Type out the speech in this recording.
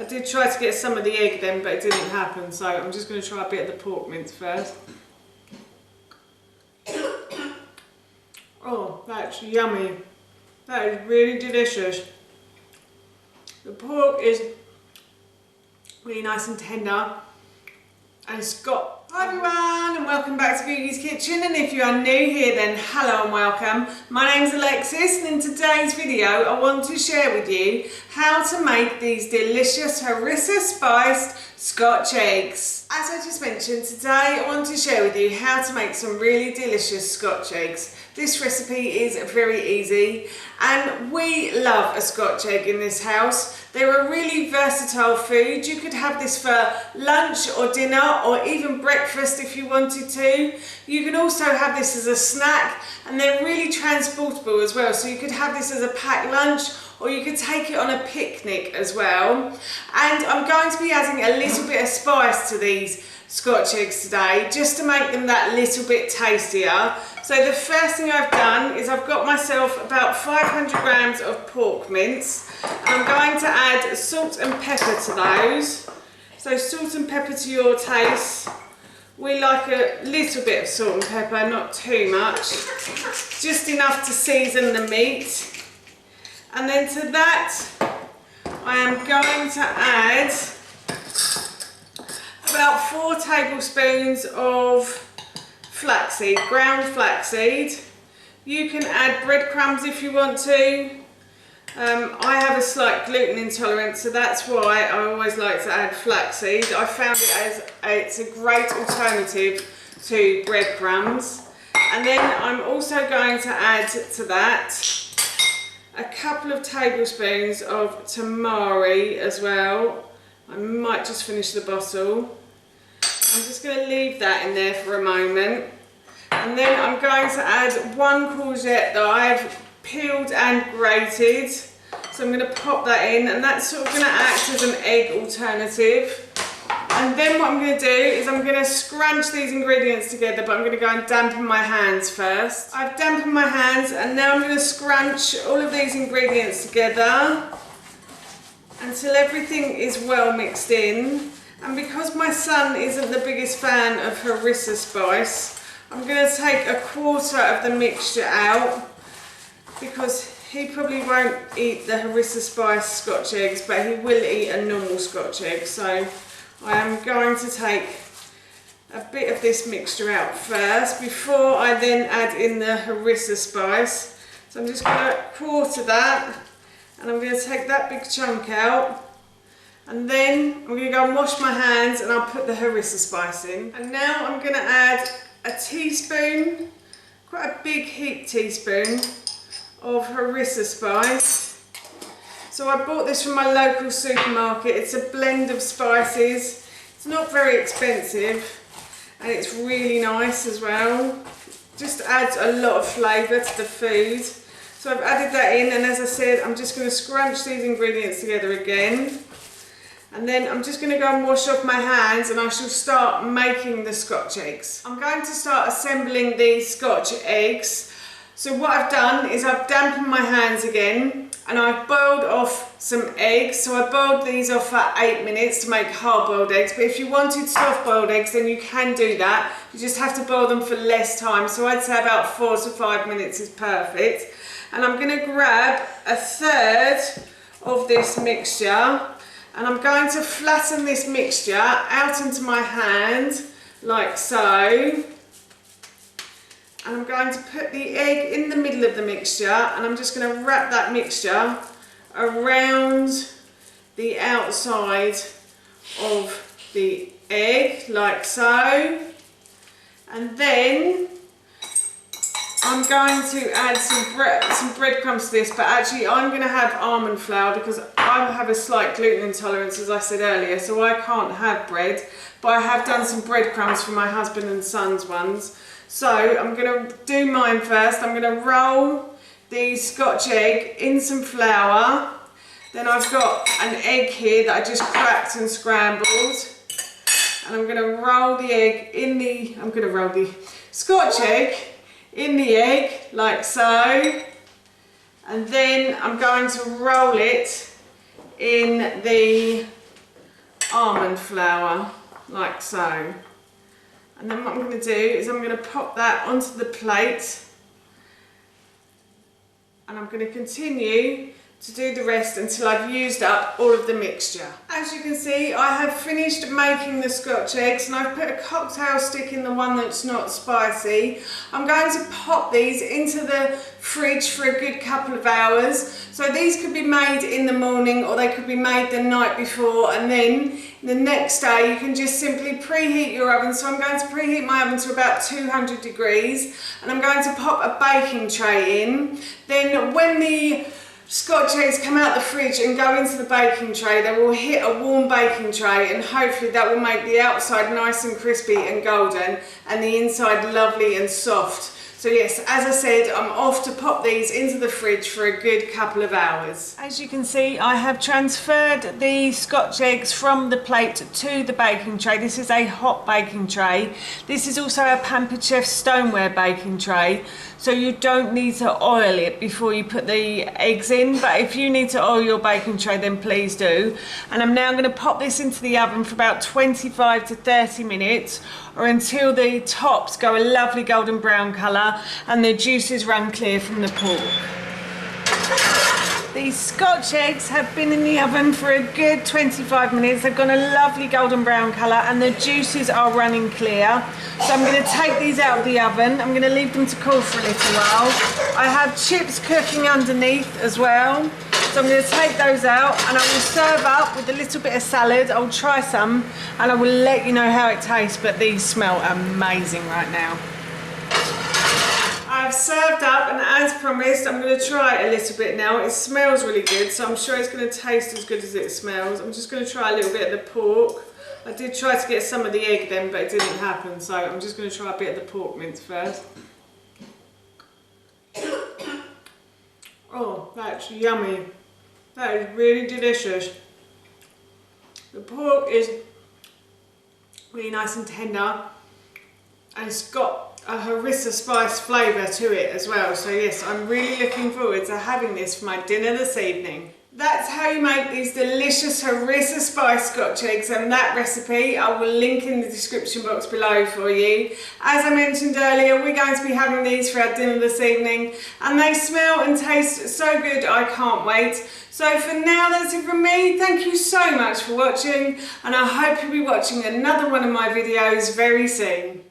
I did try to get some of the egg then, but it didn't happen, so I'm just going to try a bit of the pork mince first. Oh, that's yummy. That is really delicious. The pork is really nice and tender, and it's got... Hi everyone, and welcome back to Googie's Kitchen, and if you are new here then hello and welcome. My name's Alexis, and in today's video I want to share with you how to make these delicious Harissa spiced Scotch eggs. As I just mentioned, today I want to share with you how to make some really delicious Scotch eggs. This recipe is very easy, and we love a Scotch egg in this house. They're a really versatile food. You could have this for lunch or dinner or even breakfast if you wanted to. You can also have this as a snack, and they're really transportable as well. So you could have this as a packed lunch, or you could take it on a picnic as well. And I'm going to be adding a little bit of spice to these Scotch eggs today, just to make them that little bit tastier. So the first thing I've done is I've got myself about 500 grams of pork mince, and I'm going to add salt and pepper to those. So salt and pepper to your taste. We like a little bit of salt and pepper, not too much, just enough to season the meat. And then to that I am going to add about 4 tablespoons of flaxseed, ground flaxseed. You can add breadcrumbs if you want to. I have a slight gluten intolerance, so that's why I always like to add flaxseed. I found it as it's a great alternative to breadcrumbs. And then I'm also going to add to that a couple of tablespoons of tamari as well. I might just finish the bottle. I'm just going to leave that in there for a moment. And then I'm going to add 1 courgette that I've peeled and grated. So I'm going to pop that in, and that's sort of going to act as an egg alternative. And then what I'm going to do is I'm going to scrunch these ingredients together, but I'm going to go and dampen my hands first. I've dampened my hands, and now I'm going to scrunch all of these ingredients together until everything is well mixed in. And because my son isn't the biggest fan of Harissa spice, I'm going to take 1/4 of the mixture out, because he probably won't eat the Harissa spice Scotch eggs, but he will eat a normal Scotch egg. So I am going to take a bit of this mixture out first before I then add in the Harissa spice. So I'm just going to 1/4 that, and I'm going to take that big chunk out. And then I'm going to go and wash my hands, and I'll put the Harissa spice in. And now I'm going to add a teaspoon, quite a big heaped teaspoon of Harissa spice. So I bought this from my local supermarket. It's a blend of spices. It's not very expensive, and it's really nice as well. Just adds a lot of flavour to the food. So I've added that in, and as I said, I'm just going to scrunch these ingredients together again. And then I'm just going to go and wash off my hands, and I shall start making the Scotch eggs. I'm going to start assembling these Scotch eggs. So what I've done is I've dampened my hands again, and I've boiled off some eggs. So I boiled these off for 8 minutes to make hard-boiled eggs. But if you wanted soft-boiled eggs, then you can do that. You just have to boil them for less time. So I'd say about 4 to 5 minutes is perfect. And I'm going to grab 1/3 of this mixture, and I'm going to flatten this mixture out into my hand, like so. And I'm going to put the egg in the middle of the mixture, and I'm just going to wrap that mixture around the outside of the egg, like so. And then I'm going to add some breadcrumbs to this, but actually I'm going to have almond flour because I have a slight gluten intolerance, as I said earlier, so I can't have bread. But I have done some breadcrumbs for my husband and son's ones. So I'm going to do mine first. I'm going to roll the Scotch egg in some flour. Then I've got an egg here that I just cracked and scrambled. And I'm going to roll the egg in the, I'm going to roll the Scotch egg in the egg, like so. And then I'm going to roll it in the almond flour, like so. And then what I'm going to do is I'm going to pop that onto the plate, and I'm going to continue to do the rest until I've used up all of the mixture. As you can see, I have finished making the Scotch eggs, and I've put a cocktail stick in the one that's not spicy. I'm going to pop these into the fridge for a good couple of hours. So these could be made in the morning, or they could be made the night before, and then the next day you can just simply preheat your oven. So I'm going to preheat my oven to about 200 degrees, and I'm going to pop a baking tray in. Then when the Scotch eggs come out the fridge and go into the baking tray, they will hit a warm baking tray, and hopefully that will make the outside nice and crispy and golden and the inside lovely and soft. So yes, as I said, I'm off to pop these into the fridge for a good couple of hours. As you can see, I have transferred the Scotch eggs from the plate to the baking tray. This is a hot baking tray. This is also a Pampered Chef stoneware baking tray, so you don't need to oil it before you put the eggs in, but if you need to oil your baking tray, then please do. And I'm now going to pop this into the oven for about 25 to 30 minutes, or until the tops go a lovely golden brown colour and the juices run clear from the pork. These Scotch eggs have been in the oven for a good 25 minutes. They've gone a lovely golden brown colour and the juices are running clear. So I'm going to take these out of the oven. I'm going to leave them to cool for a little while. I have chips cooking underneath as well. So I'm going to take those out, and I will serve up with a little bit of salad. I'll try some and I will let you know how it tastes, but these smell amazing right now. I've served up, and as promised, I'm going to try it a little bit now. It smells really good, so I'm sure it's going to taste as good as it smells. I'm just going to try a little bit of the pork. I did try to get some of the egg then, but it didn't happen, so I'm just going to try a bit of the pork mince first. Oh, that's yummy. That is really delicious. The pork is really nice and tender, and it's got a Harissa spice flavour to it as well. So yes, I'm really looking forward to having this for my dinner this evening. That's how you make these delicious Harissa spice Scotch eggs, and that recipe I will link in the description box below for you. As I mentioned earlier, we're going to be having these for our dinner this evening, and they smell and taste so good, I can't wait. So for now, that's it from me. Thank you so much for watching, and I hope you'll be watching another one of my videos very soon.